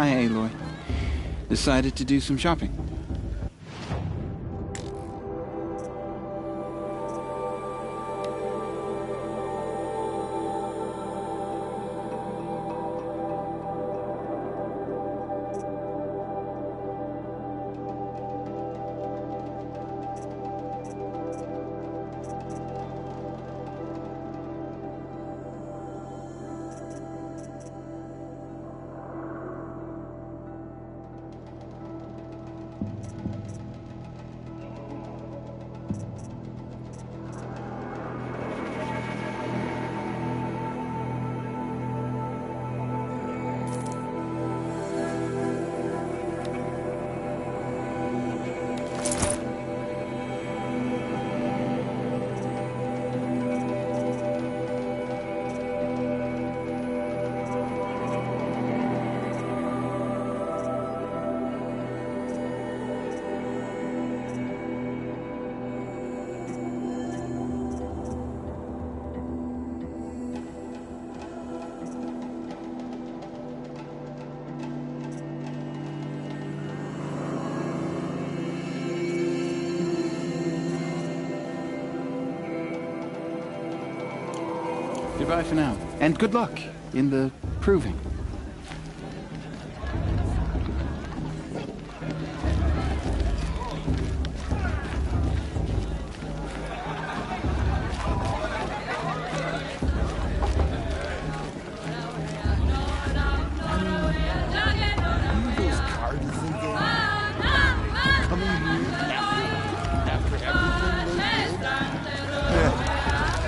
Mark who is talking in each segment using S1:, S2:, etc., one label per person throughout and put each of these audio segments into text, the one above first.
S1: Hi, Aloy. Decided to do some shopping. Goodbye for now. And good luck in the proving.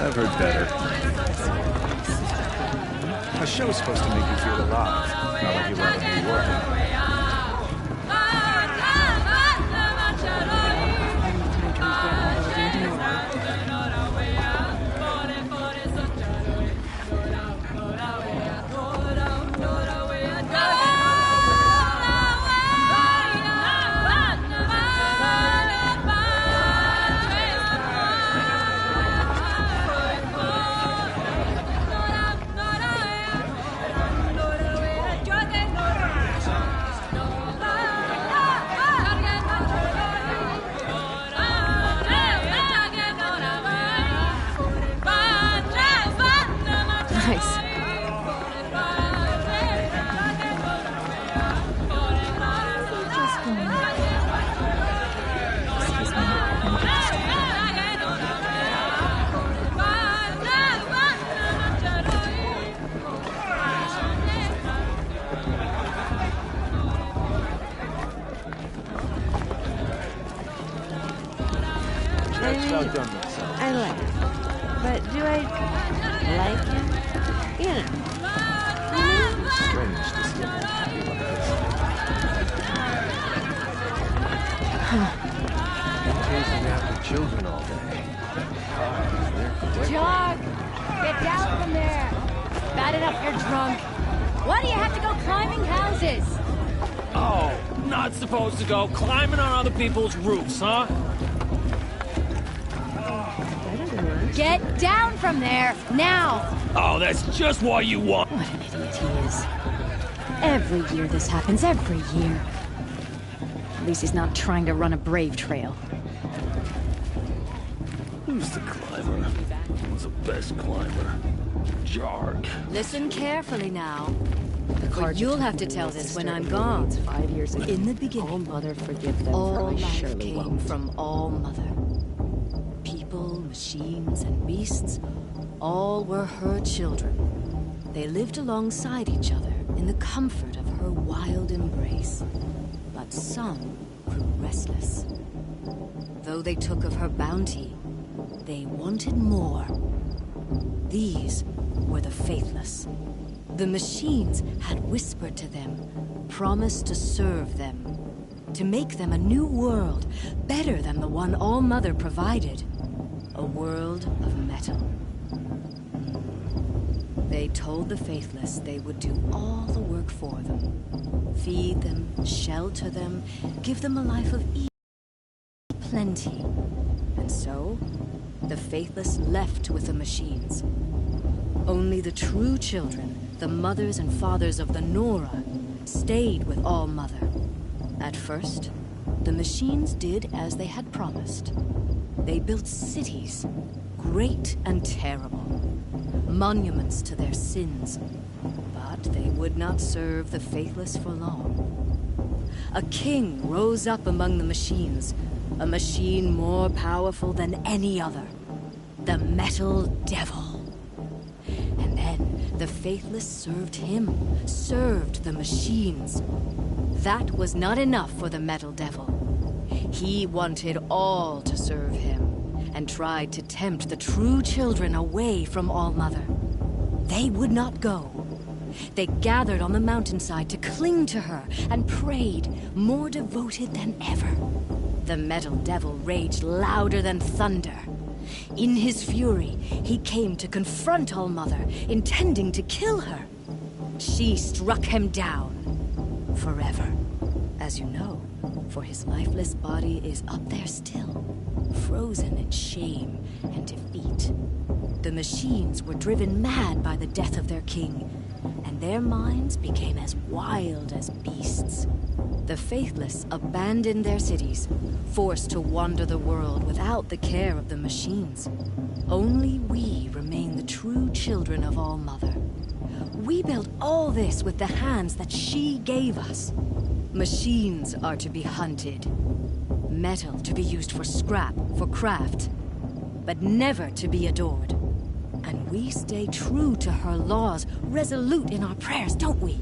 S2: I've heard better.
S3: A show's supposed to make you feel alive, not like you'd rather be working.
S4: I like it. But do I like him? You know.
S3: It's strange to see him all happy like this. Chasing after children all day.
S5: Jog! Get down from there! Bad enough you're drunk. Why do you have to go climbing houses?
S6: Oh, not supposed to go climbing on other people's roofs, huh?
S5: Get down from there, now!
S6: Oh, that's just what you want.
S5: What an idiot he is. Every year this happens, every year. At least he's not trying to run a brave trail.
S6: Who's the climber? Who's the best climber? Jark.
S5: Listen carefully now. But you'll have to tell this when I'm gone.
S4: 5 years ago.
S5: In the beginning,
S4: All Mother forgive them,
S5: all
S4: for I
S5: life
S4: surely
S5: came
S4: won't.
S5: from All Mother. People, machines, and beasts, all were her children. They lived alongside each other in the comfort of her wild embrace. But some grew restless. Though they took of her bounty, they wanted more. These were the faithless. The machines had whispered to them, promised to serve them, to make them a new world, better than the one All Mother provided. A world of metal. They told the faithless they would do all the work for them. Feed them, shelter them, give them a life of ease, plenty. And so, the faithless left with the machines. Only the true children, the mothers and fathers of the Nora, stayed with All Mother. At first, the machines did as they had promised. They built cities, great and terrible, monuments to their sins. But they would not serve the faithless for long. A king rose up among the machines, a machine more powerful than any other, the Metal Devil. And then the faithless served him, served the machines. That was not enough for the Metal Devil. He wanted all to serve him, and tried to tempt the true children away from All Mother. They would not go. They gathered on the mountainside to cling to her and prayed, more devoted than ever. The Metal Devil raged louder than thunder. In his fury, he came to confront All Mother, intending to kill her. She struck him down forever. As you know, for his lifeless body is up there still, frozen in shame and defeat. The machines were driven mad by the death of their king, and their minds became as wild as beasts. The faithless abandoned their cities, forced to wander the world without the care of the machines. Only we remain the true children of All Mother. We built all this with the hands that she gave us. Machines are to be hunted. Metal to be used for scrap, for craft, but never to be adored. And we stay true to her laws, resolute in our prayers, don't we?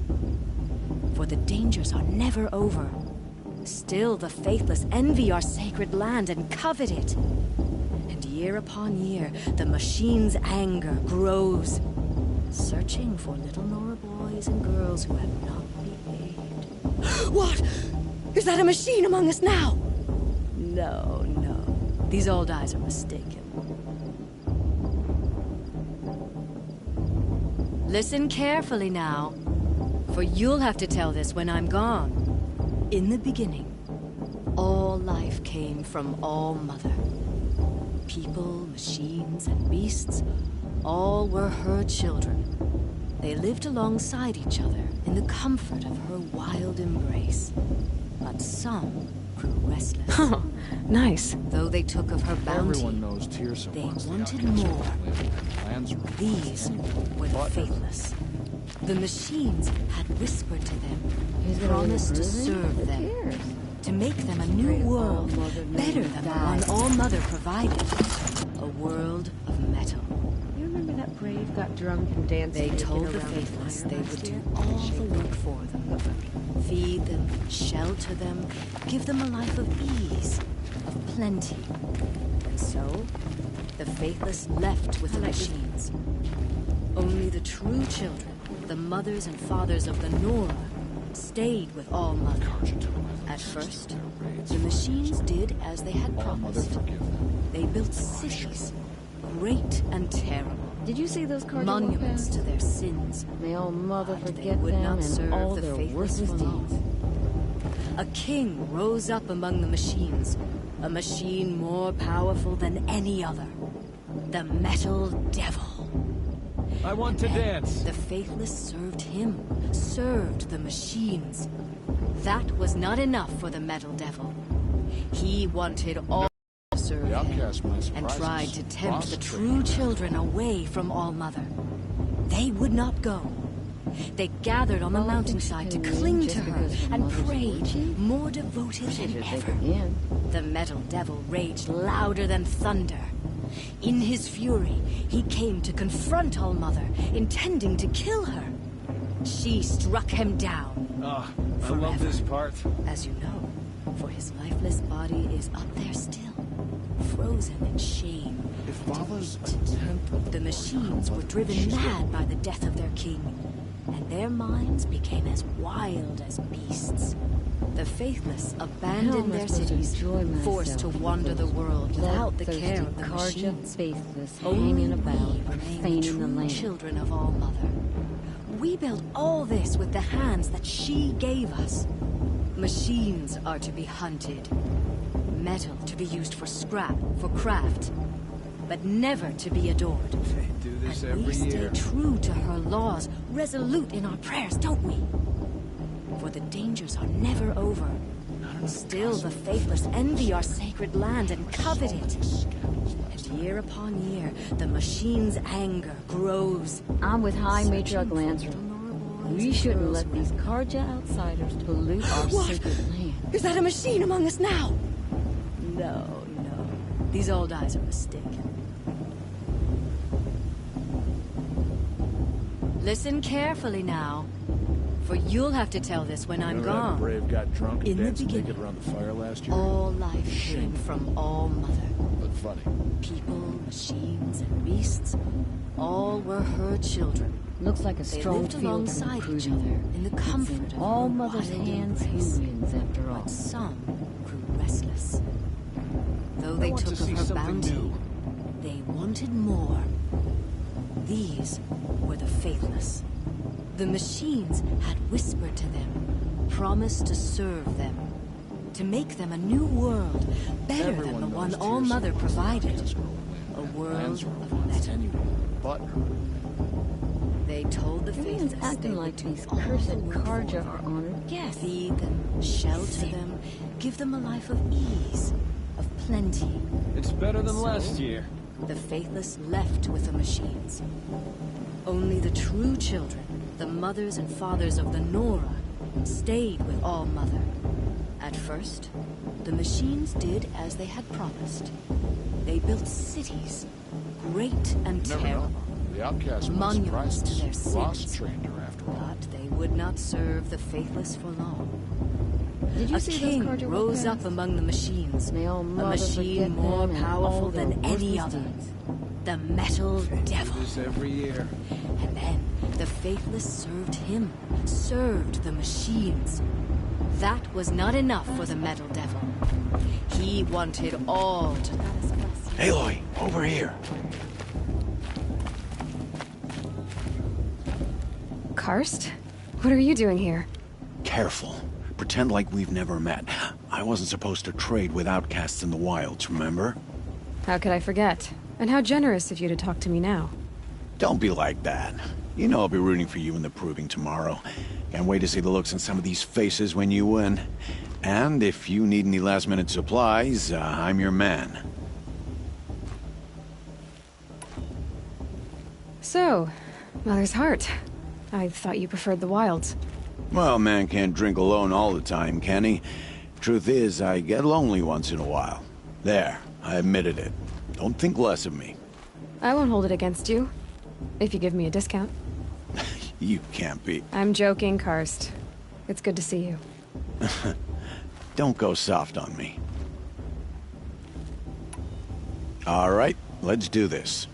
S5: For the dangers are never over. Still the faithless envy our sacred land and covet it. And year upon year, the machine's anger grows, searching for little Nora boys and girls who have not behaved. What? Is that a machine among us now? No, no. These old eyes are mistaken. Listen carefully now, for you'll have to tell this when I'm gone. In the beginning, all life came from All Mother. People, machines, and beasts, all were her children. They lived alongside each other in the comfort of her wild embrace. But some grew restless.
S4: Oh, nice.
S5: Though they took of her bounty,
S3: Everyone knows Tirsa
S5: they
S3: wants the
S5: wanted
S3: outcasts
S5: more.
S3: to live, and plans were
S5: These were the faithless. The machines had whispered to them, promised to serve them, to make them a new world, better than the one All Mother provided. A world of metal.
S4: You remember that brave got drunk and danced
S5: They
S4: naked
S5: told the
S4: around
S5: faithless
S4: fire
S5: they
S4: last
S5: would
S4: year?
S5: do all the work for them. Feed them, shelter them, give them a life of ease, of plenty. And so, the faithless left with the machines. Only the true children, the mothers and fathers of the Nora, stayed with All Mother. At first, the machines did as they had
S3: All Mother
S5: promised.
S3: forgive them.
S5: They built cities, great and terrible.
S4: Did you see those cards?
S5: Monuments to their sins.
S4: May All Mother
S5: But they
S4: forget
S5: would
S4: them
S5: not
S4: and
S5: serve
S4: all
S5: the
S4: their
S5: faithless
S4: worthless
S5: for long.
S4: deeds.
S5: A king rose up among the machines, a machine more powerful than any other. The Metal Devil.
S3: I want to dance.
S5: The faithless served him, served the machines. That was not enough for the Metal Devil. He wanted all to serve
S3: The
S5: him,
S3: outcast might surprise
S5: and tried
S3: us.
S5: to tempt the
S3: Lost
S5: true children away from All Mother. They would not go. They gathered on the
S4: Well, I think she
S5: mountainside to
S4: can win
S5: cling
S4: just
S5: to her
S4: because her
S5: and
S4: mother's
S5: prayed,
S4: witchy.
S5: more devoted
S4: She
S5: than
S4: should think
S5: ever.
S4: again.
S5: The Metal Devil raged louder than thunder. In his fury, he came to confront All Mother, intending to kill her. She struck him down.
S3: Ah, I
S5: Forever.
S3: love this part.
S5: As you know, for his lifeless body is up there still, frozen in shame.
S3: If Vala's a
S5: defeat.
S3: tenth of
S5: The machines were driven mad by the death of their king, and their minds became as wild as beasts. The faithless abandoned their cities, forced to wander the world without the care of the machines.
S4: Faithless
S5: Only
S4: hanging about,
S5: we remain
S4: feigning
S5: the
S4: the
S5: true
S4: land.
S5: children of All Mother. We built all this with the hands that she gave us. Machines are to be hunted. Metal to be used for scrap, for craft. But never to be adored.
S3: They do this
S5: And we
S3: every
S5: stay
S3: year.
S5: true to her laws, resolute in our prayers, don't we? for the dangers are never over. Still, the faithless envy our sacred land and covet it. And year upon year, the machine's anger grows.
S7: I'm with High Matriarch Lancer. We shouldn't let these Karja outsiders pollute our sacred land.
S5: Is that a machine among us now? No, no. These old eyes are mistaken. Listen carefully now, for you'll have to tell this when I'm
S3: Remember that
S5: gone.
S3: Brave got drunk
S5: In
S3: and
S5: the
S3: danced naked
S5: beginning,
S3: around the fire last year?
S5: all life came from All Mother.
S3: But funny.
S5: People, machines, and beasts, all were her children.
S7: Looks like a
S5: They
S7: strong
S5: lived
S7: field
S5: alongside each
S7: recruiting
S5: other
S7: there.
S5: in the
S7: It's
S5: comfort
S7: in
S5: of
S7: all
S5: her
S7: Mother's
S5: wild
S7: hands
S5: embrace.
S7: who wins, after all.
S5: But some grew restless. Though they
S1: want to
S5: took of
S1: see
S5: her
S1: something
S5: bounty,
S1: new.
S5: they wanted more. These were the faithless. The machines had whispered to them, promised to serve them, to make them a new world, better than
S3: Everyone
S5: the
S3: knows
S5: one All
S3: Tears
S5: Mother
S3: of
S5: provided.
S3: Lancer will
S5: A
S3: win.
S5: world
S3: Lancer
S5: of
S3: will
S5: metal.
S3: continue, but
S5: They told the
S7: Everyone's
S5: faithless they
S7: acting
S5: would
S7: like
S5: do
S7: these
S5: all
S7: cursed
S5: the work for
S7: Karja
S5: them.
S7: are honored guests.
S5: Feed them, shelter them, give them a life of ease, of plenty.
S8: It's better than last year.
S5: The faithless left with the machines. Only the true children, the mothers and fathers of the Nora, stayed with All Mother. At first, the machines did as they had promised. They built cities, great and
S3: never know.
S5: terrible,
S3: The outcast might
S5: monuments
S3: surprise
S5: to
S3: us.
S5: their
S3: Ross
S5: sins.
S3: trained her after all.
S5: But they would not serve the faithless for long.
S7: Did you
S5: A
S7: see
S5: king
S7: those Karja
S5: rose
S7: weapons?
S5: up among the machines.
S7: May all
S5: A
S7: Mother forget
S5: machine more
S7: them and
S5: powerful
S7: all their
S5: than any
S7: worthless
S5: other.
S7: deeds.
S5: The Metal Devil.
S1: This every year.
S5: And then the faithless served him, served the machines. That was not enough for the Metal Devil. He wanted all to
S2: Aloy, over here.
S9: Karst? What are you doing here?
S2: Careful. Pretend like we've never met. I wasn't supposed to trade with outcasts in the wilds, remember?
S9: How could I forget? And how generous of you to talk to me now.
S2: Don't be like that. You know I'll be rooting for you in the proving tomorrow. Can't wait to see the looks on some of these faces when you win. And if you need any last-minute supplies, I'm your man.
S9: So, Mother's Heart. I thought you preferred the wilds.
S2: Well, man can't drink alone all the time, can he? Truth is, I get lonely once in a while. There, I admitted it. Don't think less of me.
S9: I won't hold it against you. If you give me a discount.
S2: You can't be.
S9: I'm joking, Karst. It's good to see you.
S2: Don't go soft on me. All right, let's do this.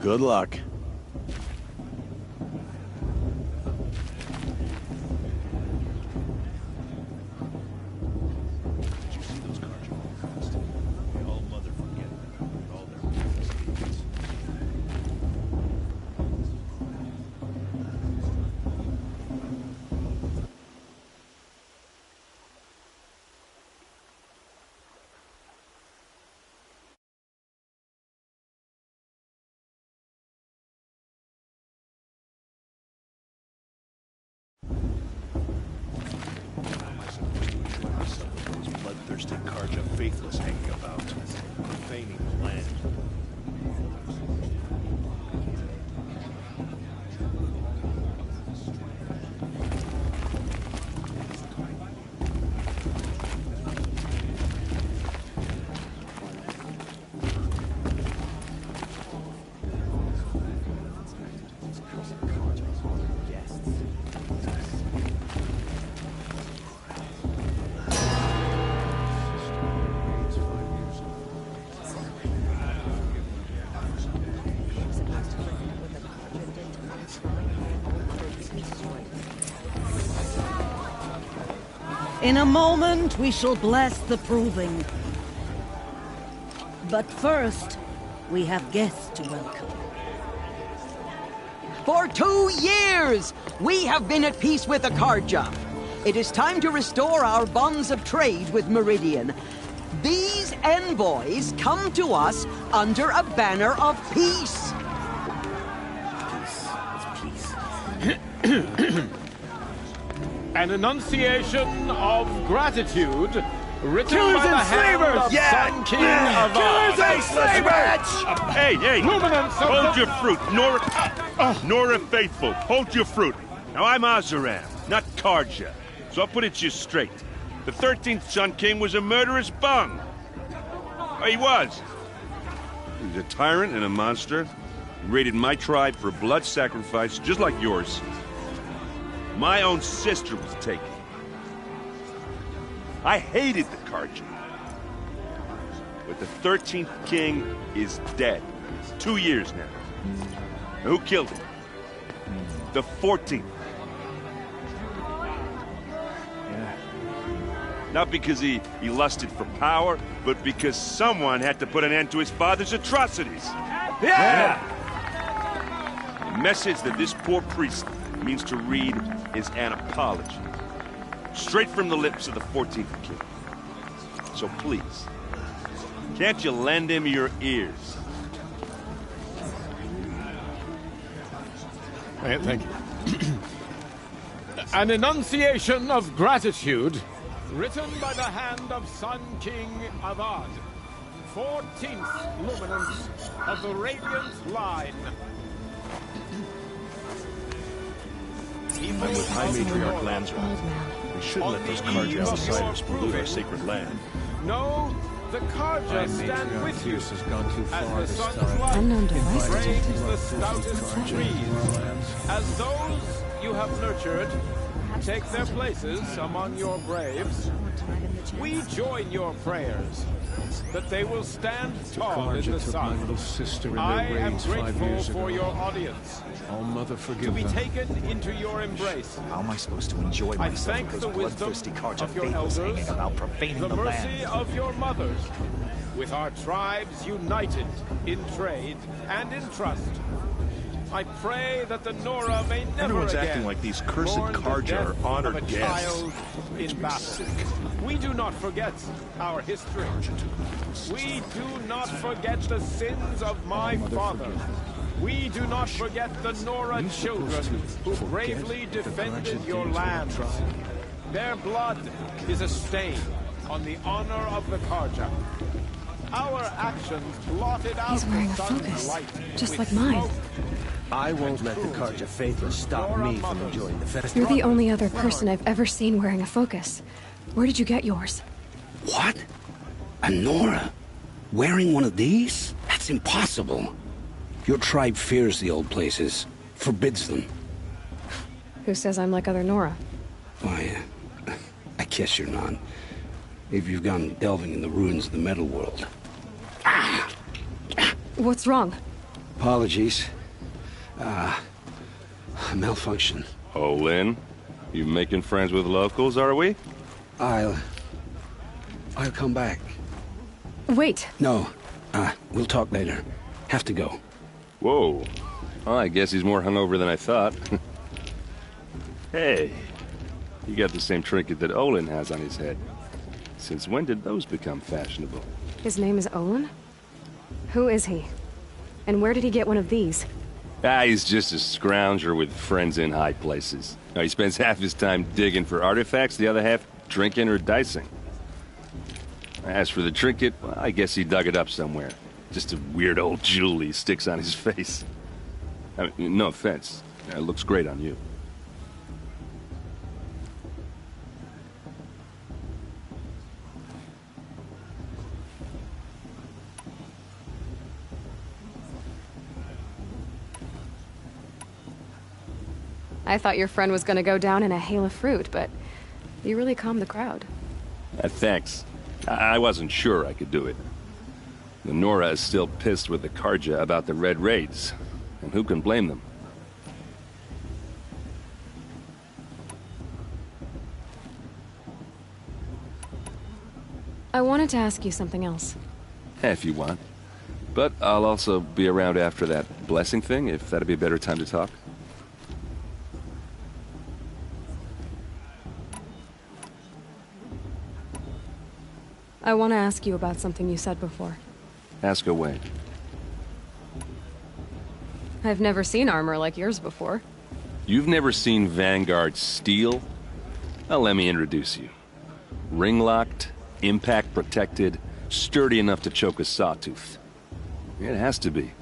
S2: Good luck.
S6: Bloodthirsty Karja faithless hanging about, profaning the land.
S10: In a moment, we shall bless the proving. But first, we have guests to welcome.
S11: For 2 years, we have been at peace with the Karja. It is time to restore our bonds of trade with Meridian. These envoys come to us under a banner of peace.
S8: An enunciation of gratitude written
S3: Killers
S8: by the
S3: and
S8: hand
S3: slavers!
S8: of
S3: Yeah!
S8: Sun King of
S3: Killers and slavers!
S6: Hey!
S8: Luminance of
S6: Hold
S8: the-
S6: your fruit, Nora Faithful. Hold your fruit. Now I'm Azaram, not Karja. So I'll put it to you straight. The 13th Sun King was a murderous bung. Oh, he was. He was a tyrant and a monster. He raided my tribe for blood sacrifice, just like yours. My own sister was taken. I hated the Karja. But the 13th king is dead. 2 years now. And who killed him? The 14th. Not because he lusted for power, but because someone had to put an end to his father's atrocities.
S3: Yeah!
S6: The message that this poor priest means to read is an apology. Straight from the lips of the 14th king. So please, can't you lend him your ears?
S8: Thank you. An enunciation of gratitude written by the hand of Sun King Avad, 14th luminance of the Radiant Line.
S6: I'm with High Matriarch Lansra. We shouldn't let those Karja outsiders pollute our sacred land.
S8: No, the Karja stand with you
S3: has gone too far
S8: as the
S3: this
S8: sun's
S3: time.
S8: light
S9: Unknown device
S8: frames
S9: detected.
S8: the stoutest trees. As those you have nurtured take their places among your braves, we join your prayers that they will stand tall in
S3: Karja
S8: the
S3: took my
S8: sun.
S3: little sister in
S8: I
S3: their
S8: am
S3: raids 5
S8: grateful
S3: years
S8: for
S3: ago.
S8: your audience.
S3: All Mother
S8: To
S3: forgive
S8: be
S3: them.
S8: taken into your embrace,
S12: How am I supposed to enjoy
S8: I
S12: myself
S8: thank
S12: with
S8: the
S12: those
S8: wisdom
S12: bloodthirsty Karja
S8: of your
S12: faithless
S8: elders,
S12: hanging about profaning
S8: the
S12: the
S8: mercy
S12: land?
S8: of your mothers, with our tribes united in trade and in trust. I pray that the Nora may never
S6: Everyone's
S8: again
S6: acting like these cursed
S8: mourn the
S6: Karja
S8: death
S6: are honored
S8: of a
S6: guests.
S8: child in battle. We do not forget our history. We do not forget the sins of my father. We do not forget the Nora children who bravely defended your lands. Their blood is a stain on the honor of the Karja. Our actions blotted out
S9: He's wearing
S8: the
S9: a
S8: sun's
S9: focus,
S8: light
S9: just
S8: with
S9: like mine.
S8: smoke.
S3: I won't let the Karja faithless stop me from enjoying the festival.
S9: You're the only other person I've ever seen wearing a focus. Where did you get yours?
S13: What? A Nora? Wearing one of these? That's impossible. Your tribe fears the old places, forbids them.
S9: Who says I'm like other Nora?
S13: Why, I guess you're not. If you've gone delving in the ruins of the metal world.
S9: What's wrong?
S13: Apologies. Malfunction.
S12: Oh, Lynn? You making friends with locals, are we?
S13: I'll come back.
S9: Wait.
S13: No. We'll talk later. Have to go.
S12: Whoa. Well, I guess he's more hungover than I thought. Hey. You got the same trinket that Olin has on his head. Since when did those become fashionable?
S9: His name is Olin? Who is he? And where did he get one of these?
S12: He's just a scrounger with friends in high places. Now, he spends half his time digging for artifacts, the other half drinking or dicing. As for the trinket, well, I guess he dug it up somewhere. Just a weird old jewel he sticks on his face. I mean, no offense. It looks great on you.
S9: I thought your friend was gonna go down in a hail of fruit, but you really calmed the crowd.
S12: Thanks. I wasn't sure I could do it. The Nora is still pissed with the Karja about the Red Raids, and who can blame them?
S9: I wanted to ask you something else.
S12: If you want. But I'll also be around after that blessing thing, if that'd be a better time to talk.
S9: I want to ask you about something you said before.
S12: Ask away.
S9: I've never seen armor like yours before.
S12: You've never seen Vanguard steel? Well, let me introduce you. Ring-locked, impact-protected, sturdy enough to choke a sawtooth. It has to be.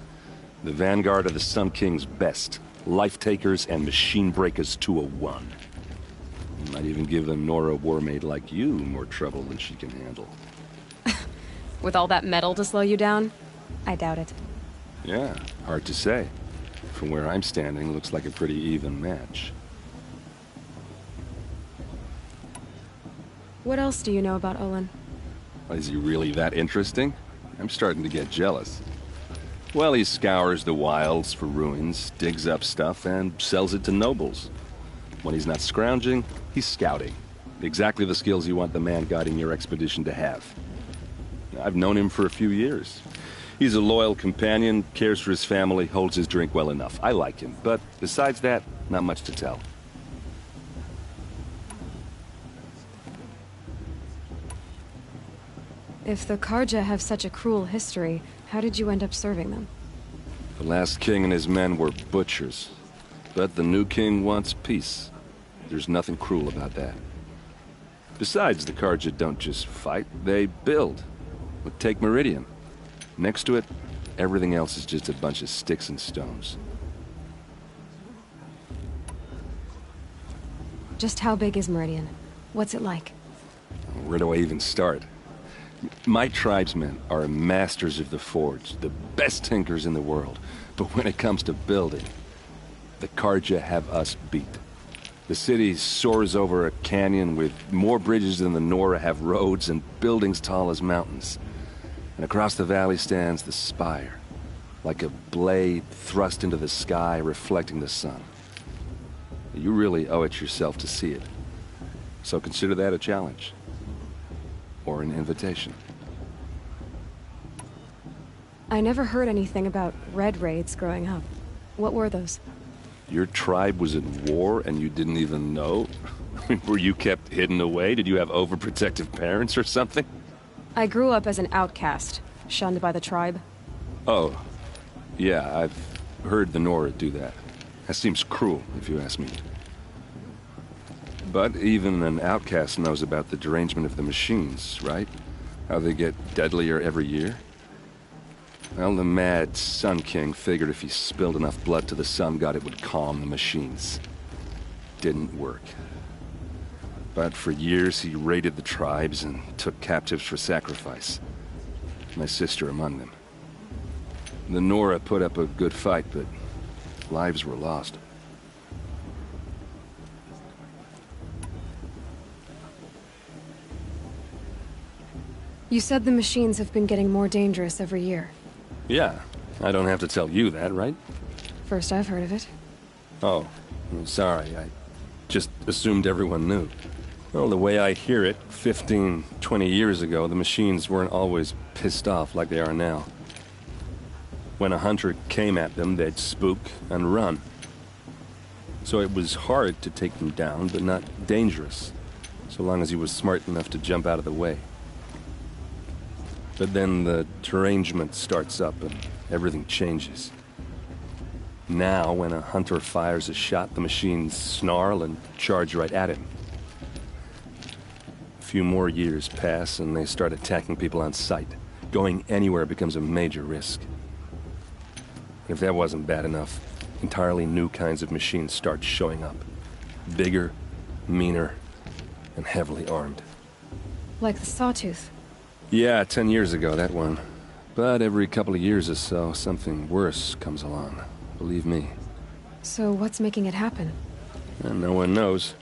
S12: The Vanguard of the Sun King's best. Life-takers and machine-breakers to a one. Might even give a Nora warmaid like you more trouble than she can handle.
S9: With all that metal to slow you down? I doubt it.
S12: Yeah, hard to say. From where I'm standing, looks like a pretty even match.
S9: What else do you know about Olin?
S12: Is he really that interesting? I'm starting to get jealous. Well, he scours the wilds for ruins, digs up stuff, and sells it to nobles. When he's not scrounging, he's scouting. Exactly the skills you want the man guiding your expedition to have. I've known him for a few years. He's a loyal companion, cares for his family, holds his drink well enough. I like him, but besides that, not much to tell.
S9: If the Karja have such a cruel history, how did you end up serving them?
S12: The last king and his men were butchers. But the new king wants peace. There's nothing cruel about that. Besides, the Karja don't just fight, they build. But take Meridian. Next to it, everything else is just a bunch of sticks and stones.
S9: Just how big is Meridian? What's it like?
S12: Where do I even start? My tribesmen are masters of the forge, the best tinkers in the world. But when it comes to building, the Karja have us beat. The city soars over a canyon with more bridges than the Nora have roads and buildings tall as mountains. And across the valley stands the spire, like a blade thrust into the sky reflecting the sun. You really owe it yourself to see it. So consider that a challenge. Or an invitation.
S9: I never heard anything about Red Raids growing up. What were those?
S12: Your tribe was at war and you didn't even know? Were you kept hidden away? Did you have overprotective parents or something?
S9: I grew up as an outcast, shunned by the tribe.
S12: Oh, yeah, I've heard the Nora do that. That seems cruel, if you ask me. But even an outcast knows about the derangement of the machines, right? How they get deadlier every year? Well, the mad Sun King figured if he spilled enough blood to the Sun God, it would calm the machines. Didn't work. But for years, he raided the tribes and took captives for sacrifice. My sister among them. The Nora put up a good fight, but lives were lost.
S9: You said the machines have been getting more dangerous every year.
S12: Yeah, I don't have to tell you that, right?
S9: First I've heard of it.
S12: Oh, I'm sorry. I just assumed everyone knew. Well, the way I hear it, 15, 20 years ago, the machines weren't always pissed off like they are now. When a hunter came at them, they'd spook and run. So it was hard to take them down, but not dangerous, so long as he was smart enough to jump out of the way. But then the derangement starts up and everything changes. Now, when a hunter fires a shot, the machines snarl and charge right at him. A few more years pass and they start attacking people on sight. Going anywhere becomes a major risk. If that wasn't bad enough, entirely new kinds of machines start showing up. Bigger, meaner, and heavily armed.
S9: Like the Sawtooth.
S12: Yeah, 10 years ago, that one. But every couple of years or so, something worse comes along. Believe me.
S9: So what's making it happen?
S12: And no one knows.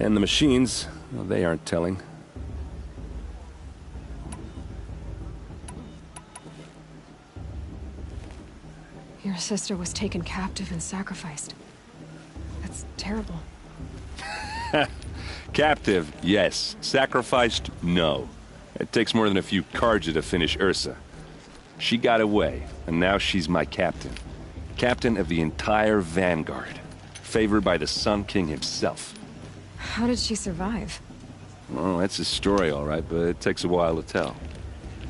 S12: And the machines, well, they aren't telling.
S9: Your sister was taken captive and sacrificed. That's terrible.
S12: Captive, yes. Sacrificed, no. It takes more than a few Carja to finish Ursa. She got away, and now she's my captain. Captain of the entire Vanguard. Favored by the Sun King himself.
S9: How did she survive?
S12: Well, that's a story, all right, but it takes a while to tell.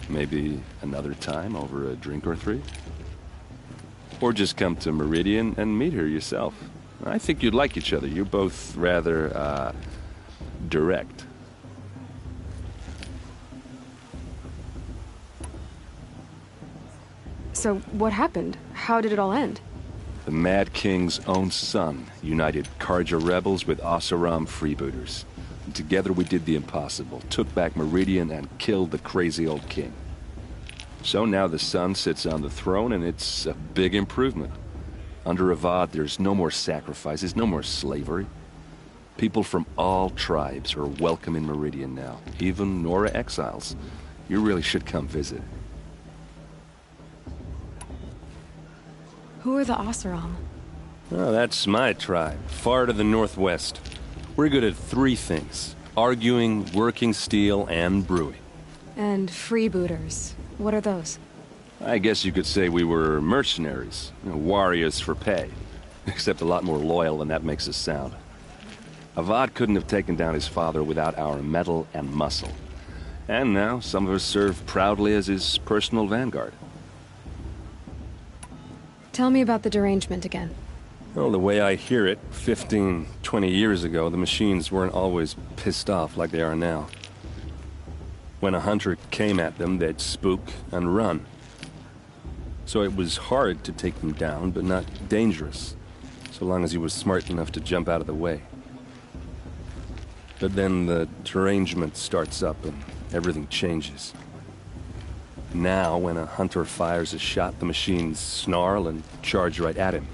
S12: Maybe another time over a drink or three? Or just come to Meridian and meet her yourself. I think you'd like each other. You're both rather, direct.
S9: So what happened? How did it all end?
S12: The Mad King's own son united Carja rebels with Oseram freebooters. And together we did the impossible, took back Meridian and killed the crazy old king. So now the son sits on the throne and it's a big improvement. Under Avad, there's no more sacrifices, no more slavery. People from all tribes are welcome in Meridian now, even Nora exiles. You really should come visit.
S9: Who are the Oseram?
S12: Oh, that's my tribe, far to the northwest. We're good at three things: arguing, working steel, and brewing.
S9: And freebooters. What are those?
S12: I guess you could say we were mercenaries, warriors for pay. Except a lot more loyal than that makes us sound. Avad couldn't have taken down his father without our metal and muscle. And now some of us serve proudly as his personal vanguard.
S9: Tell me about the derangement again.
S12: Well, the way I hear it, 15, 20 years ago, the machines weren't always pissed off like they are now. When a hunter came at them, they'd spook and run. So it was hard to take them down, but not dangerous, so long as he was smart enough to jump out of the way. But then the derangement starts up and everything changes. Now, when a hunter fires a shot, the machines snarl and charge right at him.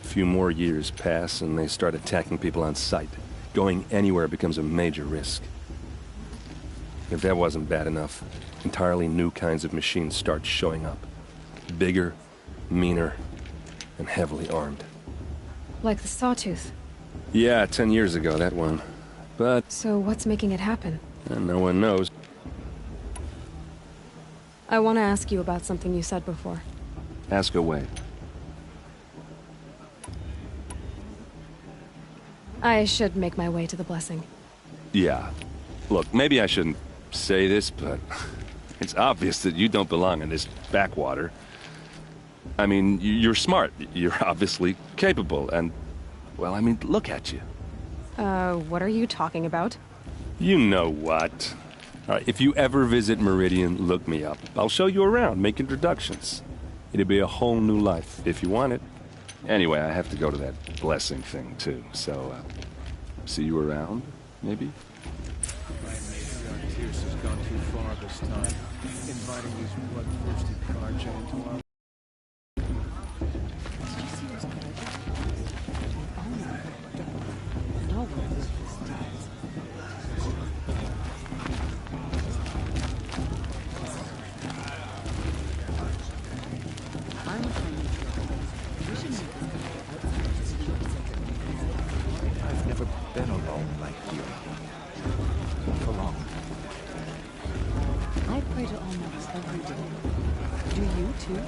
S12: A few more years pass and they start attacking people on sight. Going anywhere becomes a major risk. If that wasn't bad enough, entirely new kinds of machines start showing up. Bigger, meaner, and heavily armed.
S9: Like the Sawtooth.
S12: Yeah, 10 years ago, that one. But...
S9: So what's making it happen?
S12: And no one knows.
S9: I want to ask you about something you said before.
S12: Ask away.
S9: I should make my way to the blessing.
S12: Yeah. Look, maybe I shouldn't say this, but it's obvious that you don't belong in this backwater. I mean, you're smart. You're obviously capable, and... well, I mean, look at you.
S9: What are you talking about?
S12: You know what. All right, if you ever visit Meridian, look me up. I'll show you around, make introductions. It'll be a whole new life, if you want it. Anyway, I have to go to that blessing thing, too, so, see you around, maybe?
S3: Tears has gone too far this time, inviting these bloodthirsty Carja into our...
S9: pray to Almighty every day. Do you too?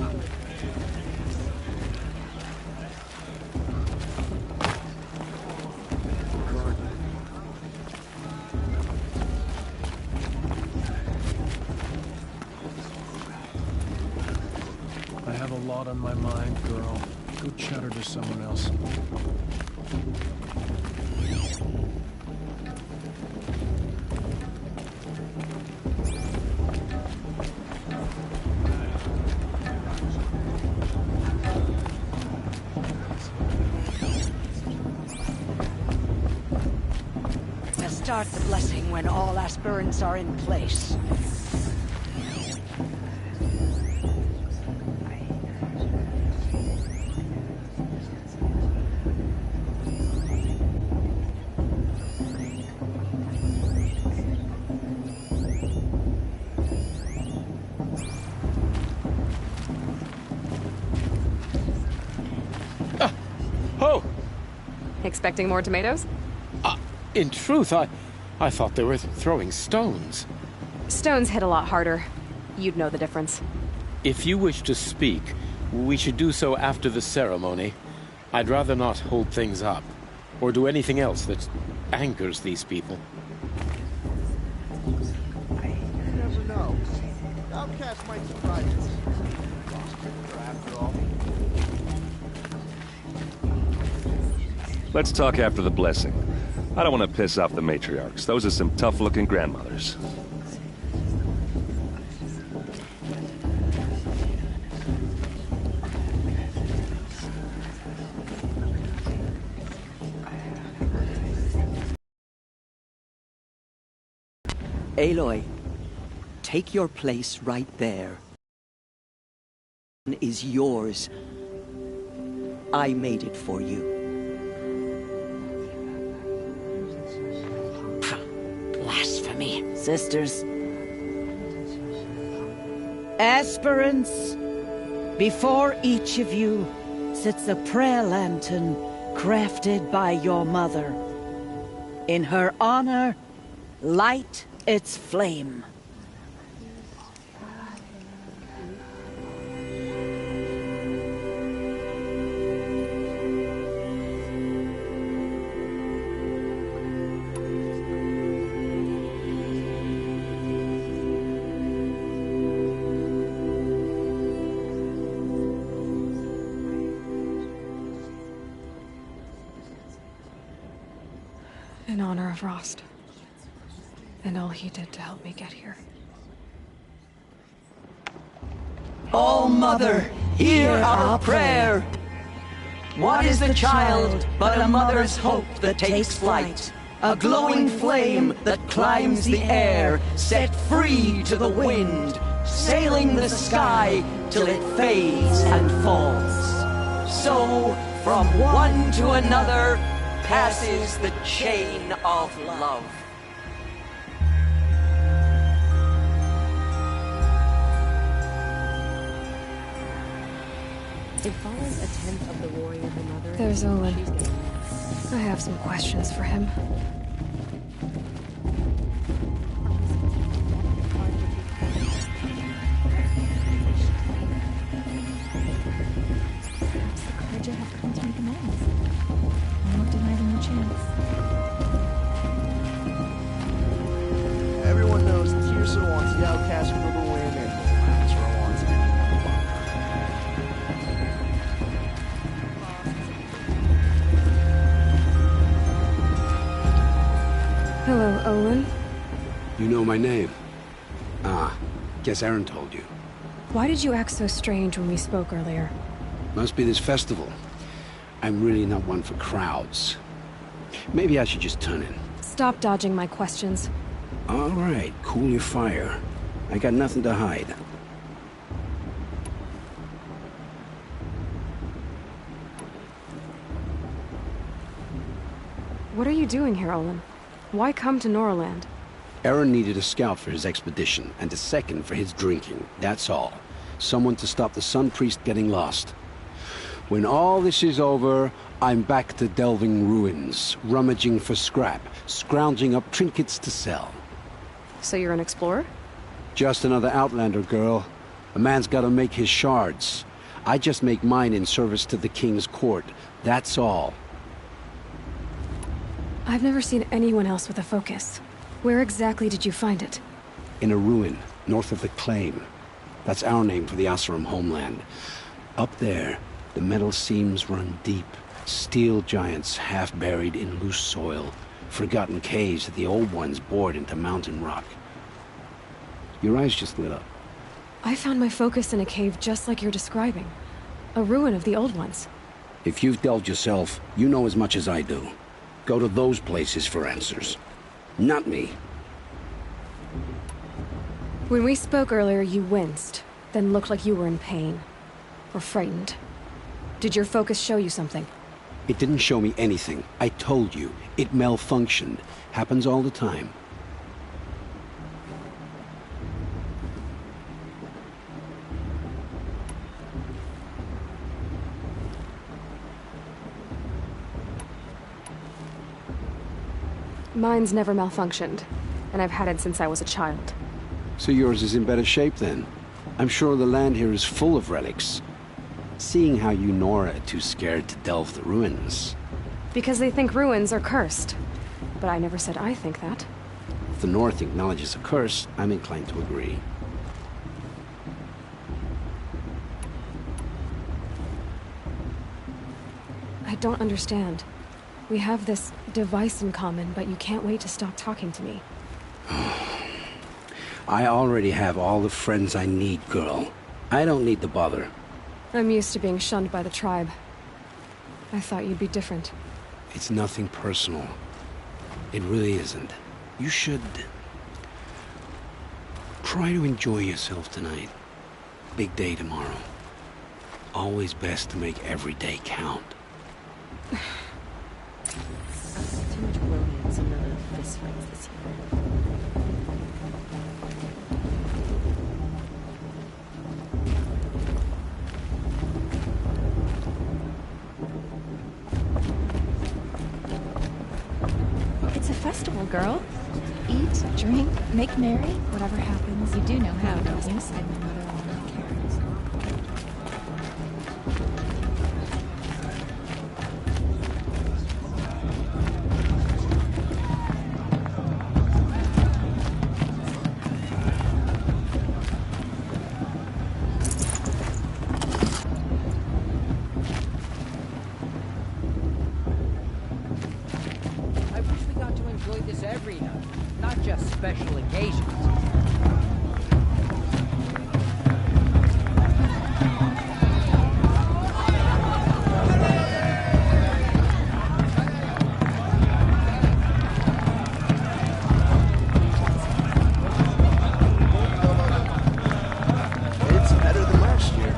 S3: I have a lot on my mind, girl. Go chatter to someone else.
S10: To start the blessing when all aspirants are in place.
S8: Oh!
S9: Expecting more tomatoes?
S8: In truth, I thought they were throwing stones.
S9: Stones hit a lot harder. You'd know the difference.
S8: If you wish to speak, we should do so after the ceremony. I'd rather not hold things up, or do anything else that angers these people.
S14: You never know. Outcast might surprise us. After all.
S12: Let's talk after the blessing. I don't want to piss off the matriarchs. Those are some tough-looking grandmothers.
S11: Aloy, take your place right there. Is yours. I made it for you.
S10: Blasphemy. Sisters. Aspirants, before each of you sits a prayer lantern crafted by your mother. In her honor, light its flame.
S9: In honor of Rost. And all he did to help me get here.
S11: All Mother, hear our prayer. What is the child but a mother's hope that takes flight? A glowing flame that climbs the air, set free to the wind, sailing the sky till it fades and falls. So, from one to another, passes the chain of love.
S4: It follows a tenth of the warrior her mother.
S9: There's Olin. I have some questions for him.
S15: Perhaps the Karja have come to make amends. I won't deny them the chance.
S14: Everyone knows Tirsa wants the outcast for the win, and Lazra wants anyone but her.
S9: Hello, Olin.
S13: You know my name? Ah, guess Aaron told you.
S9: Why did you act so strange when we spoke earlier?
S13: Must be this festival. I'm really not one for crowds. Maybe I should just turn in.
S9: Stop dodging my questions.
S13: All right, cool your fire. I got nothing to hide.
S9: What are you doing here, Olin? Why come to Norland?
S13: Aaron needed a scout for his expedition, and a second for his drinking. That's all. Someone to stop the Sun Priest getting lost. When all this is over, I'm back to delving ruins, rummaging for scrap, scrounging up trinkets to sell.
S9: So you're an explorer?
S13: Just another Outlander girl. A man's gotta make his shards. I just make mine in service to the King's court. That's all.
S9: I've never seen anyone else with a focus. Where exactly did you find it?
S13: In a ruin, north of the Claim. That's our name for the Oseram homeland. Up there, the metal seams run deep. Steel giants half buried in loose soil. Forgotten caves that the old ones bored into mountain rock. Your eyes just lit up.
S9: I found my focus in a cave just like you're describing. A ruin of the old ones.
S13: If you've delved yourself, you know as much as I do. Go to those places for answers. Not me.
S9: When we spoke earlier, you winced, then looked like you were in pain. Or frightened. Did your focus show you something?
S13: It didn't show me anything. I told you. It malfunctioned. Happens all the time.
S9: Mine's never malfunctioned, and I've had it since I was a child.
S13: So yours is in better shape then. I'm sure the land here is full of relics. Seeing how you Nora are too scared to delve the ruins.
S9: Because they think ruins are cursed. But I never said I think that.
S13: If the North acknowledges a curse, I'm inclined to agree.
S9: I don't understand. We have this device in common, but you can't wait to stop talking to me.
S13: I already have all the friends I need, girl. I don't need the bother.
S9: I'm used to being shunned by the tribe. I thought you'd be different.
S13: It's nothing personal. It really isn't. You should... try to enjoy yourself tonight. Big day tomorrow. Always best to make every day count.
S7: Too much romance in the fist fights this year.
S15: It's a festival, girl. Eat, drink, make merry, whatever happens. You do know how, don't you? Said my mother only cares.
S11: I wish we got to enjoy this every night, not just special occasions.
S14: It's better than last year.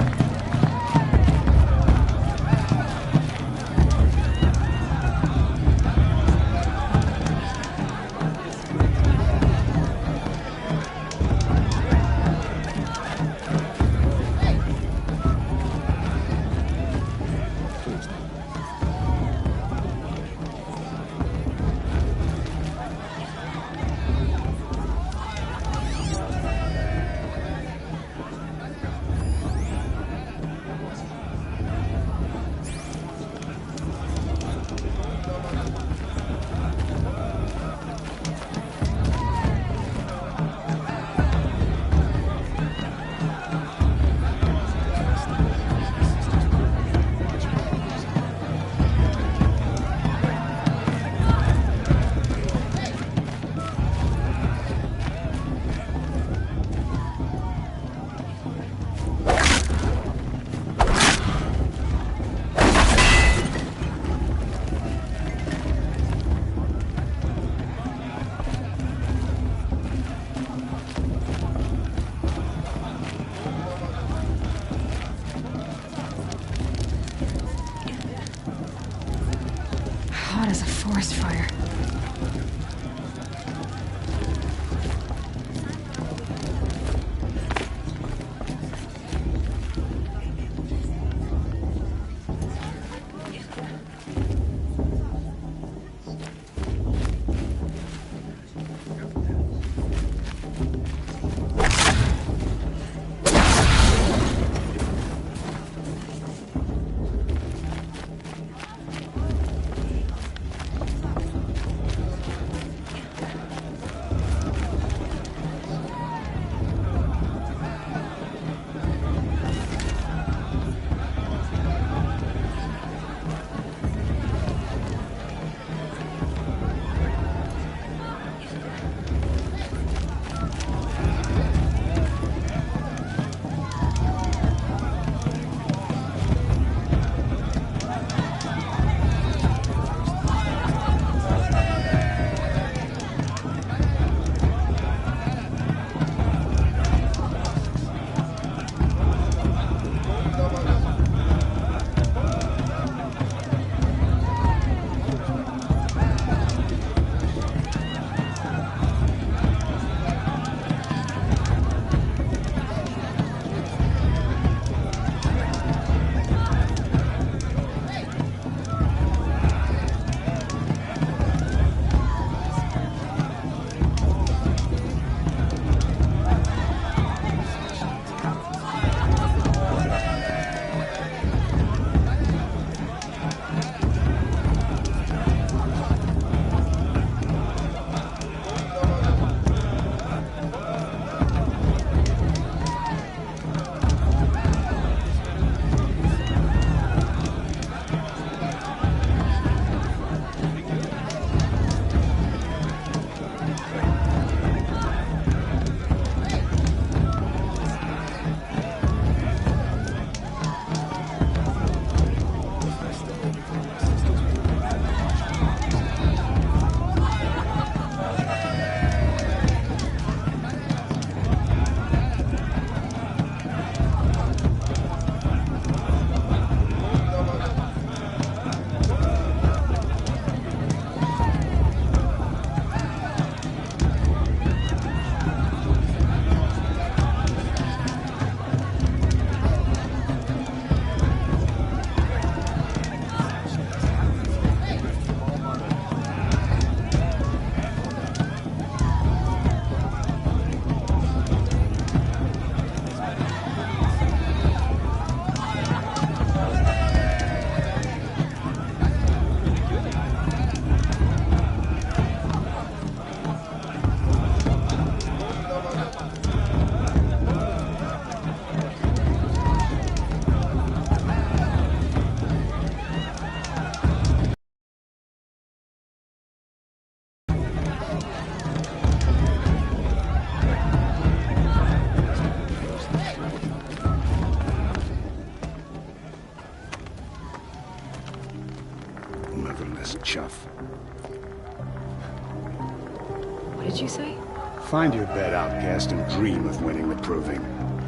S13: Find your bed, outcast, and dream of winning the proving.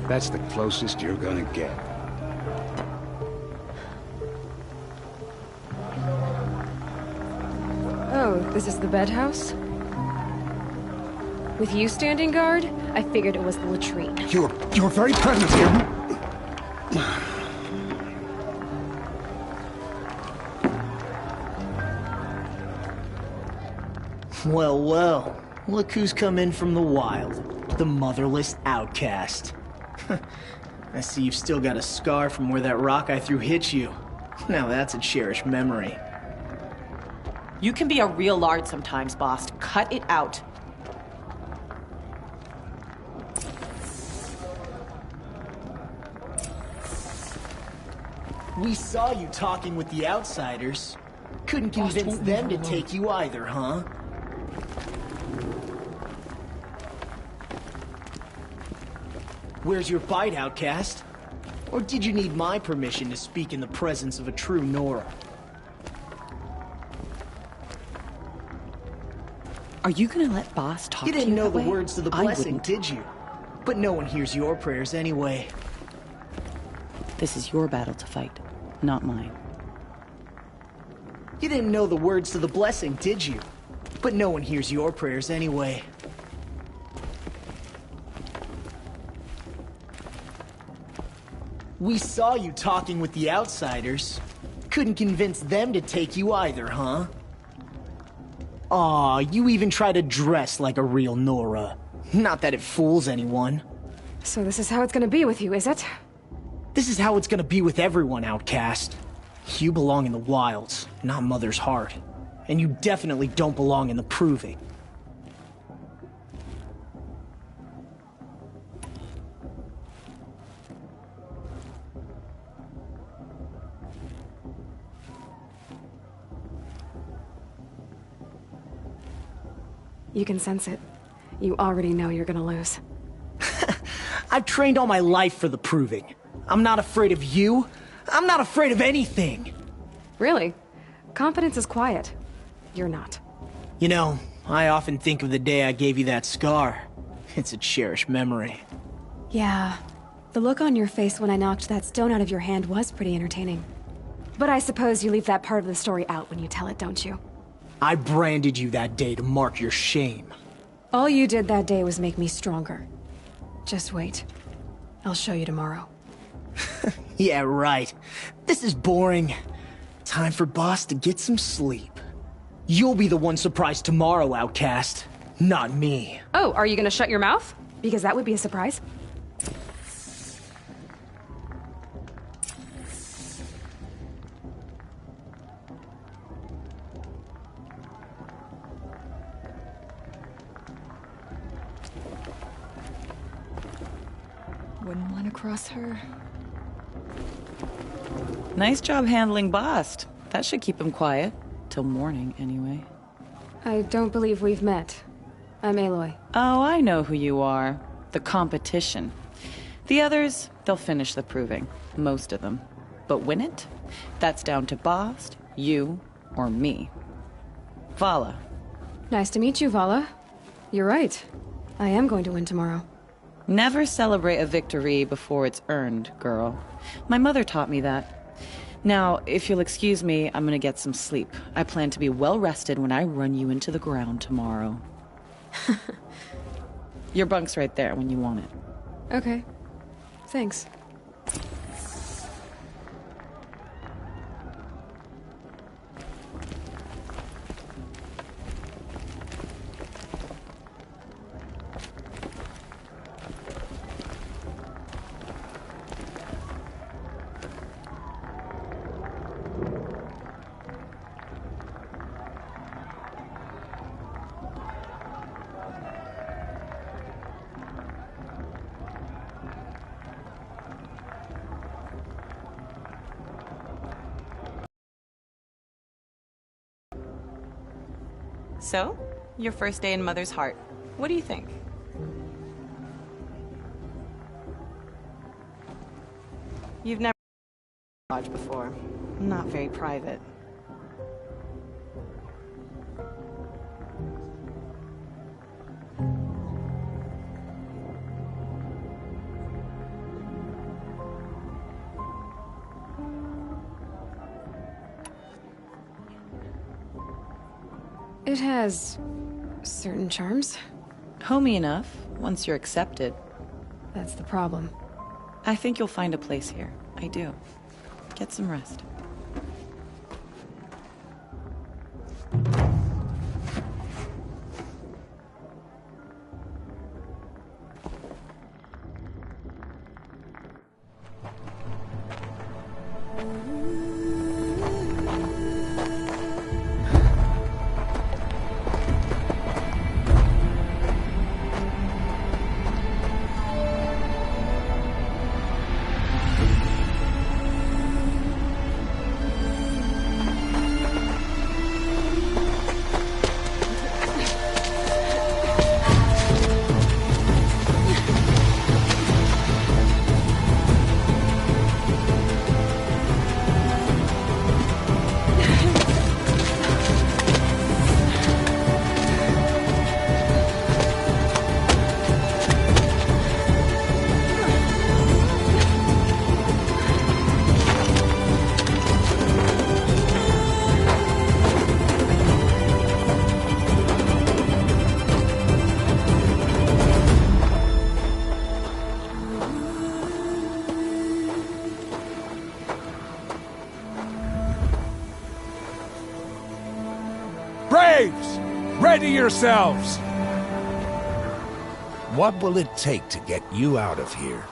S13: That's the closest you're gonna get.
S9: Oh, this is the bed house? With you standing guard, I figured it was the latrine.
S13: Your very presence here...
S16: Well, well. Look who's come in from the wild. The motherless outcast. I see you've still got a scar from where that rock I threw hit you. Now that's a cherished memory.
S17: You can be a real lard sometimes, boss. Cut it out.
S16: We saw you talking with the outsiders. Couldn't convince them to take you either, huh? Where's your bite, outcast? Or did you need my permission to speak in the presence of a true Nora?
S17: Are you gonna let boss talk to you?
S16: You didn't know the
S17: that way?
S16: words to the blessing, did you? But no one hears your prayers anyway.
S17: This is your battle to fight, not mine.
S16: You didn't know the words to the blessing, did you? But no one hears your prayers anyway. We saw you talking with the outsiders. Couldn't convince them to take you either, huh? Aw, you even try to dress like a real Nora. Not that it fools anyone.
S9: So this is how it's gonna be with you, is it?
S16: This is how it's gonna be with everyone, outcast. You belong in the wilds, not Mother's heart. And you definitely don't belong in the proving.
S9: You can sense it. You already know you're gonna lose.
S16: I've trained all my life for the proving. I'm not afraid of you. I'm not afraid of anything.
S9: Really? Confidence is quiet. You're not.
S16: You know, I often think of the day I gave you that scar. It's a cherished memory.
S9: Yeah. The look on your face when I knocked that stone out of your hand was pretty entertaining. But I suppose you leave that part of the story out when you tell it, don't you?
S16: I branded you that day to mark your shame.
S9: All you did that day was make me stronger. Just wait. I'll show you tomorrow.
S16: Yeah, right. This is boring. Time for boss to get some sleep. You'll be the one surprised tomorrow, outcast. Not me.
S9: Oh, are you gonna shut your mouth? Because that would be a surprise.
S15: Wouldn't want to cross her.
S17: Nice job handling Bast. That should keep him quiet. Till morning, anyway.
S9: I don't believe we've met. I'm Aloy.
S17: Oh, I know who you are. The competition. The others, they'll finish the proving. Most of them. But win it? That's down to Bast, you, or me. Vala.
S9: Nice to meet you, Vala. You're right. I am going to win tomorrow.
S17: Never celebrate a victory before it's earned, girl. My mother taught me that. Now, if you'll excuse me, I'm gonna get some sleep. I plan to be well rested when I run you into the ground tomorrow. Your bunk's right there when you want it.
S9: Okay. Thanks.
S17: So, your first day in Mother's heart. What do you think? You've never lodge before. Not very private.
S9: It has certain charms.
S17: Homey enough, once you're accepted.
S9: That's the problem.
S17: I think you'll find a place here. I do. Get some rest.
S18: Braves! Ready yourselves!
S19: What will it take to get you out of here?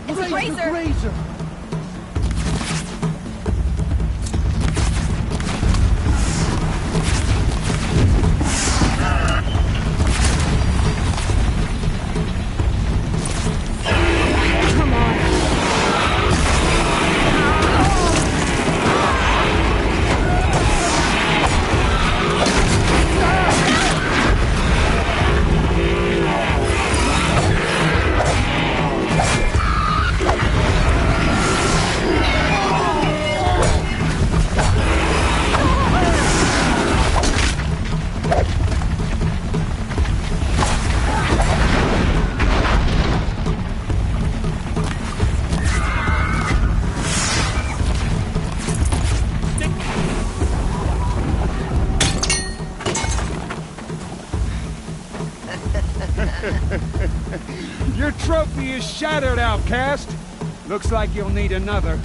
S15: It's a grazer!
S18: Your trophy is shattered, outcast. Looks like you'll need another.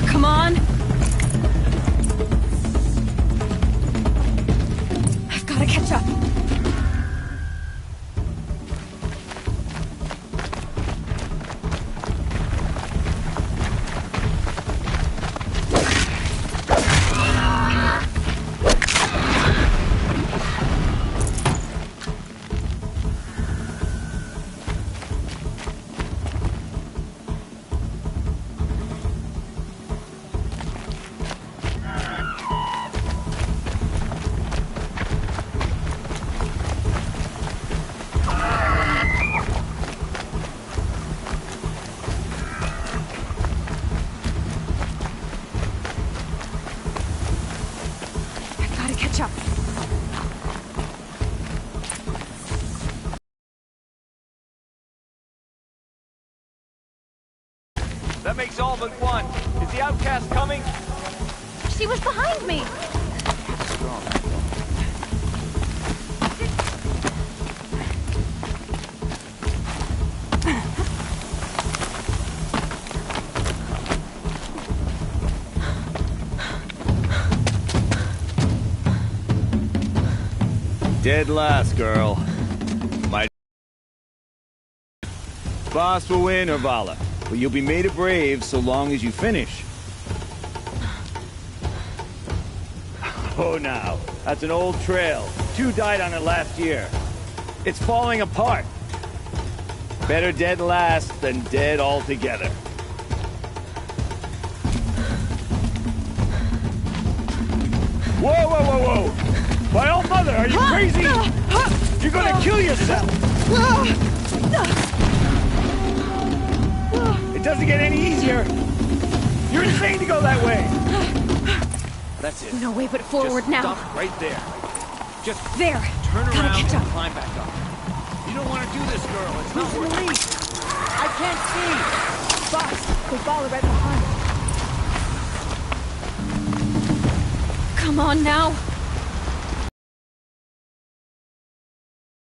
S9: Come on! I've got to catch up. Catch up.
S8: That makes all but one. Is the outcast coming?
S15: She was behind me!
S8: Dead last, girl. My boss will win, Urvala, but you'll be made a brave so long as you finish. Oh, now, that's an old trail. 2 died on it last year. It's falling apart. Better dead last than dead altogether. Whoa, whoa, whoa, whoa!
S18: My old mother, are you crazy? You're gonna kill yourself! It doesn't get any easier. You're insane to go that way. That's it.
S9: No way but forward
S18: Just
S9: now.
S18: Stop right there. Just
S9: there.
S18: Turn
S9: Gotta
S18: around
S9: catch
S18: and
S9: up.
S18: climb back up. You don't want to do this, girl. It's not working.
S15: I can't see! Boss, they follow right behind.
S9: Come on now.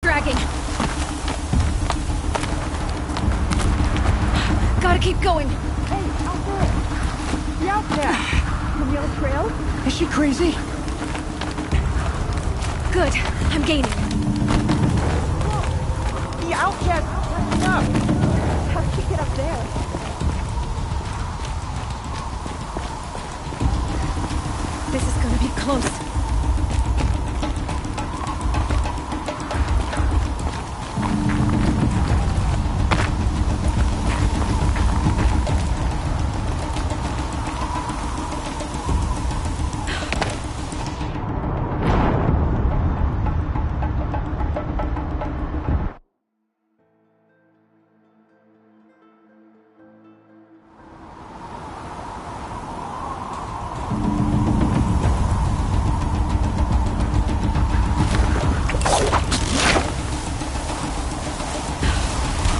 S9: Dragging. Gotta keep going.
S15: Hey, out there! The outcast! From the old trail?
S16: Is she crazy?
S9: Good. I'm gaining.
S15: The outcast! Catching up! How did she get up there?
S9: This is gonna be close.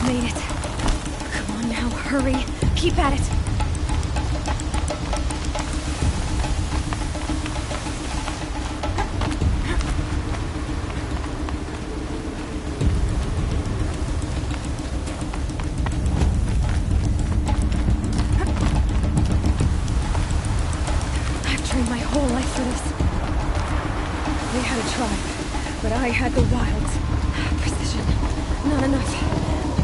S9: Made it. Come on now, hurry. Keep at it. I've trained my whole life for this. They had a tribe, but I had the wilds. Precision. Not enough.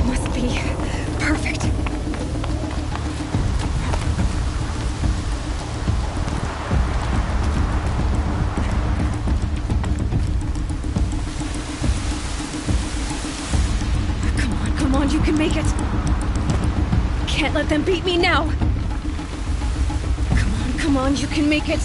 S9: Must be perfect. Come on, you can make it. Can't let them beat me now. Come on, you can make it.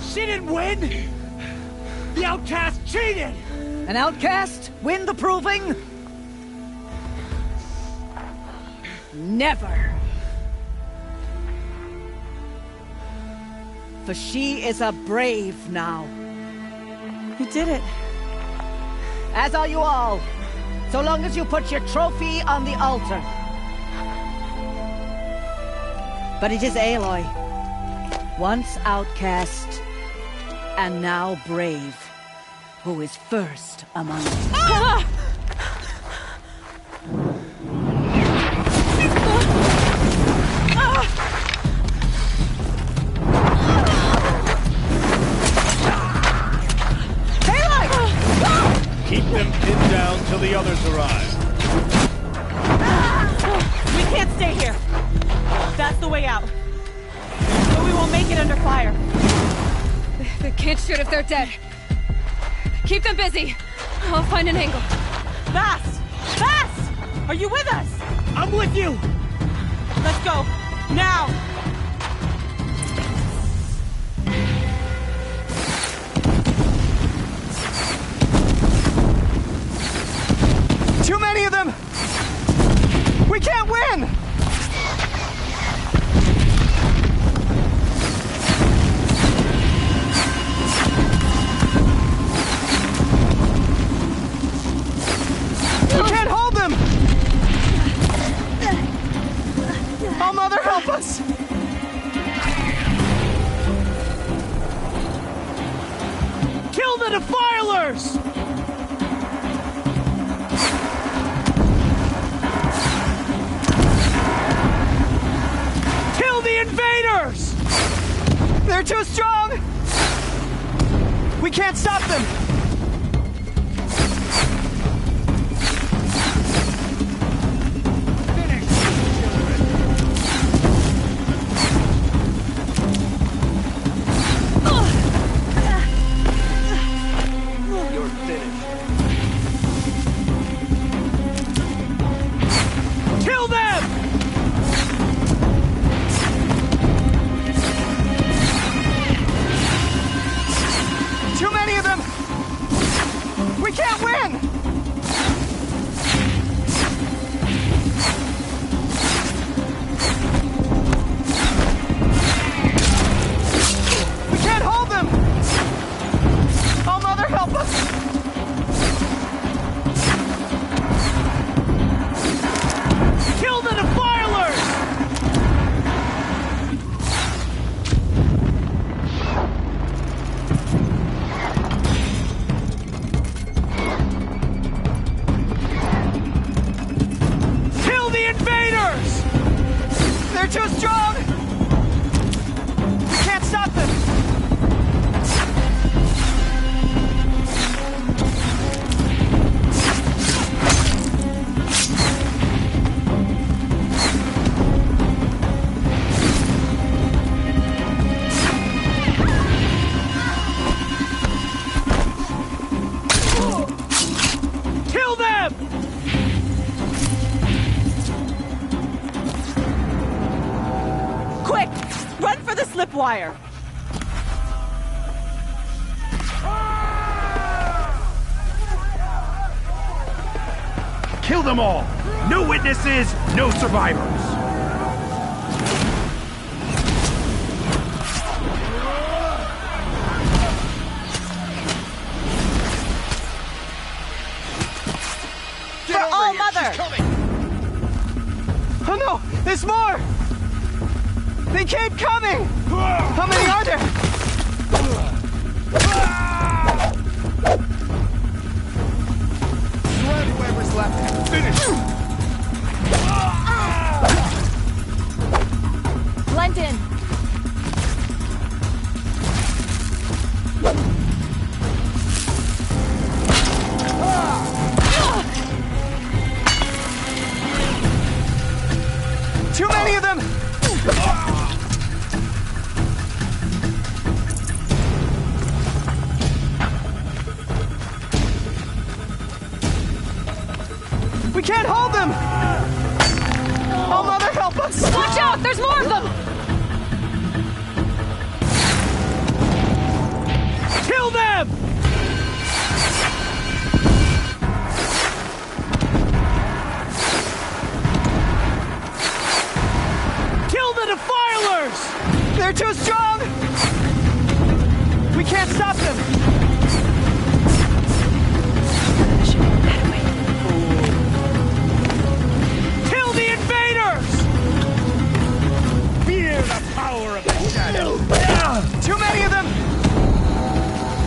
S16: She didn't win! The outcast cheated!
S10: An outcast win the proving? Never. For she is a brave now.
S17: You did it.
S10: As are you all. So long as you put your trophy on the altar. But it is Aloy. Once outcast, and now brave, who is first among us.
S9: Ah!
S6: Keep them pinned down till the others arrive.
S17: We can't stay here. That's the way out. But we won't make it under fire.
S9: They can't shoot if they're dead. Keep them busy. I'll find an angle.
S17: Bass! Bass! Are you with us?
S16: I'm with you!
S17: Let's go. Now!
S16: Too many of them! We can't win! We can't hold them! Oh, Mother, help us! Kill the defilers! Kill the invaders! They're too strong! We can't stop them!
S17: wire.
S18: Kill them all! No witnesses, no survivors!
S17: For All Mother!
S16: Oh no! There's more! They keep coming! How many are there?
S14: Shred whoever's left. Finish!
S15: Blend in.
S16: Too many of them! We can't hold them! Oh, Mother, help us!
S15: Watch out! There's more of them!
S18: Kill them! Kill the defilers!
S16: They're too strong! We can't stop them!
S18: Kill the invaders! Fear the power of the shadow!
S16: Too many of them!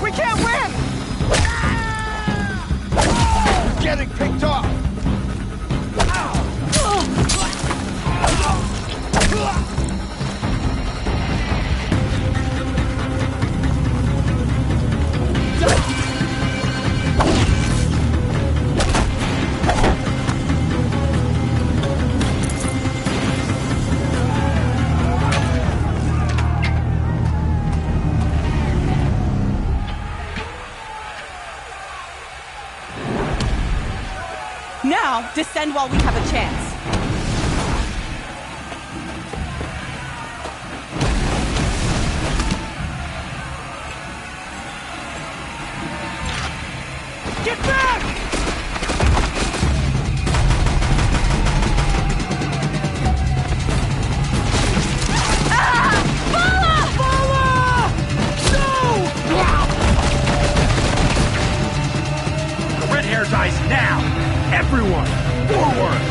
S16: We can't win!
S14: Getting picked off!
S17: Now, descend while we have a chance.
S18: Get back! The red hair dies now! Everyone, forward!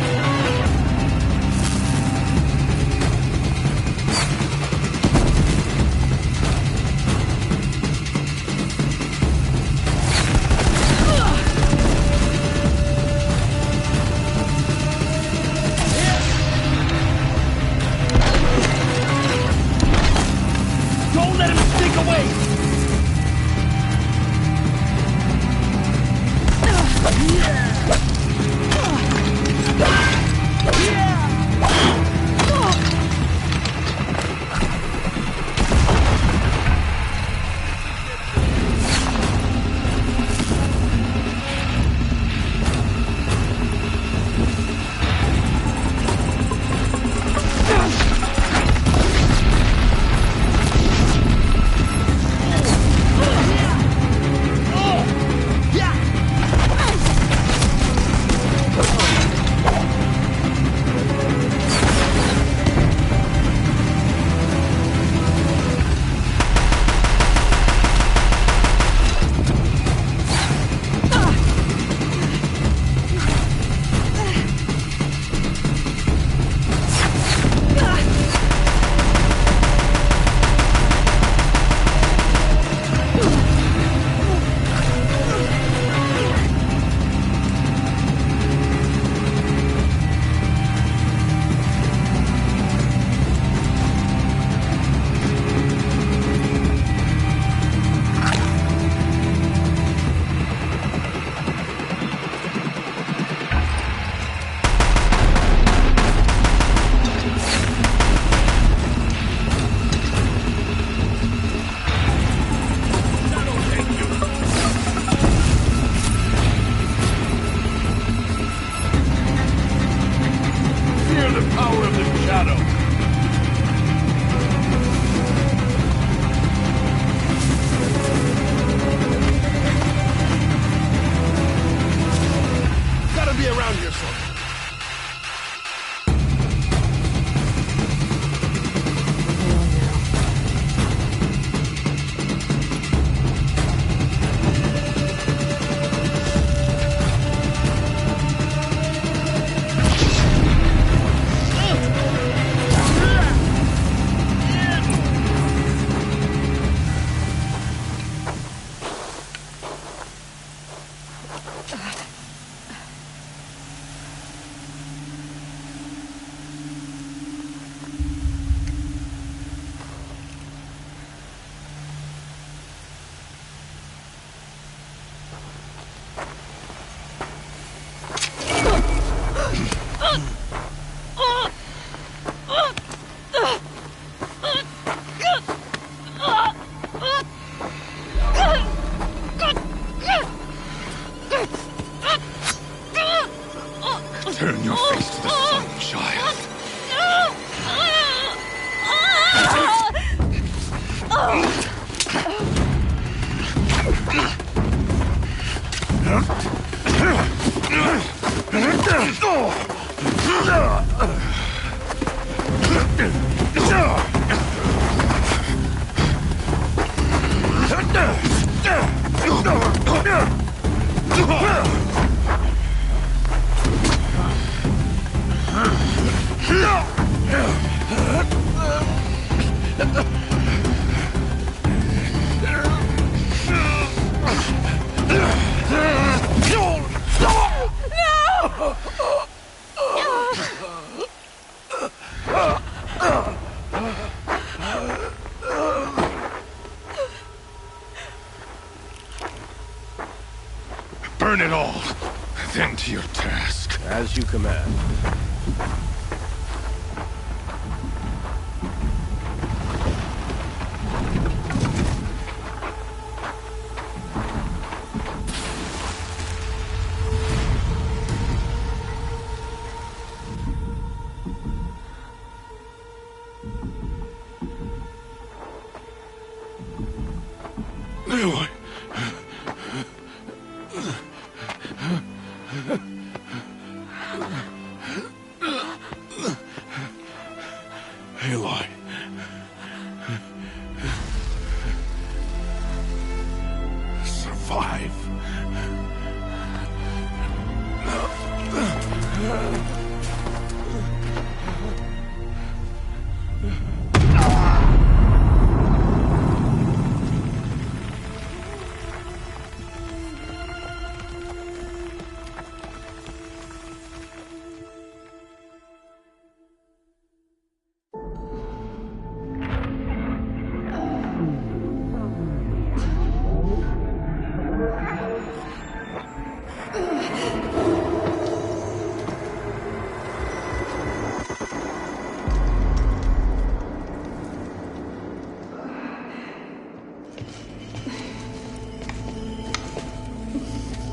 S18: Don't let him sneak away!
S12: Turn your face to the sun, child. Burn it all, then to your task.
S8: As you command.
S12: Aloy. Aloy. Survive.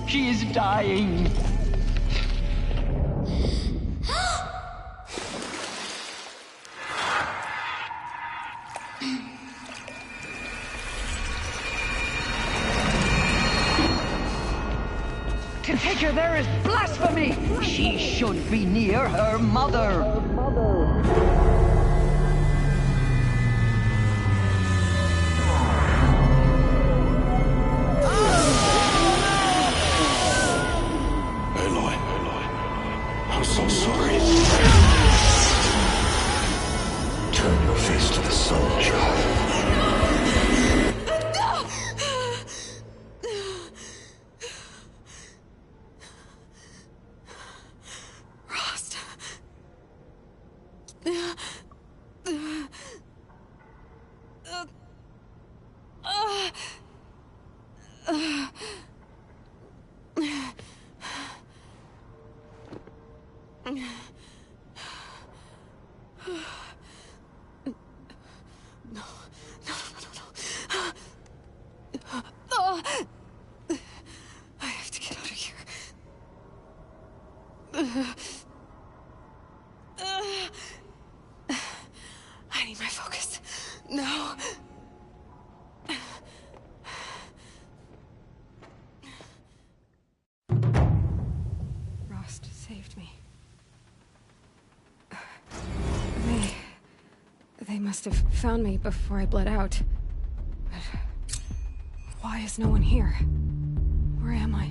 S11: She is dying. To take her there is blasphemy. She should be near her mother.
S12: I'm so sorry. Turn your face to the sun, child.
S9: Rost. I have to get out of here. I need my focus. No. Rost saved me. They must have found me before I bled out. But why is no one here? Where am I?